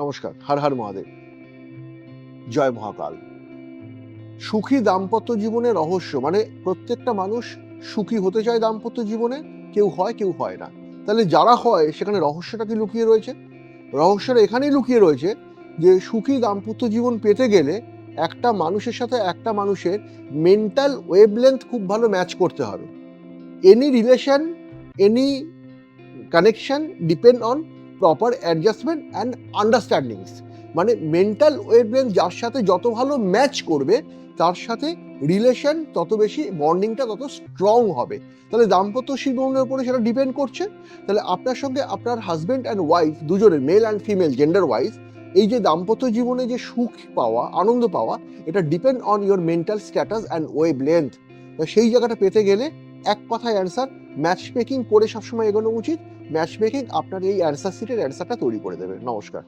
নমস্কার, হর হর মহাদেব, জয় মহাকাল। সুখী দাম্পত্য জীবনের রহস্য মানে প্রত্যেকটা মানুষ সুখী হতে চায় দাম্পত্য জীবনে, কেউ হয় কেউ হয় না। তাহলে যারা হয় সেখানে রহস্যটা কি লুকিয়ে রয়েছে? রহস্যটা এখানেই লুকিয়ে রয়েছে যে সুখী দাম্পত্য জীবন পেতে গেলে একটা মানুষের সাথে একটা মানুষের মেন্টাল ওয়েভলেন্থ খুব ভালো ম্যাচ করতে হবে। Any relation, any connection depend on proper adjustment and understandings. মানে মেন্টাল ওয়েভলেন্থ যার সাথে যত ভালো ম্যাচ করবে তার সাথে রিলেশন তত বেশি, বন্ডিংটা তত স্ট্রং হবে। তাহলে দাম্পত্য জীবনের উপরে সেটা ডিপেন্ড করছে। তাহলে আপনার সঙ্গে আপনার হাজব্যান্ড অ্যান্ড ওয়াইফ দুজনের, male and female gender wise, এই যে দাম্পত্য জীবনে যে সুখ পাওয়া, আনন্দ পাওয়া, এটা depend on your mental status and wavelength. সেই জায়গাটা পেতে গেলে এক কথায় অ্যান্সার, ম্যাচ মেকিং করে সবসময় এগোনো উচিত। ম্যাচ মেকিং আপনার এই অ্যান্সার সিটের অ্যান্সারটা তৈরি করে দেবে। নমস্কার।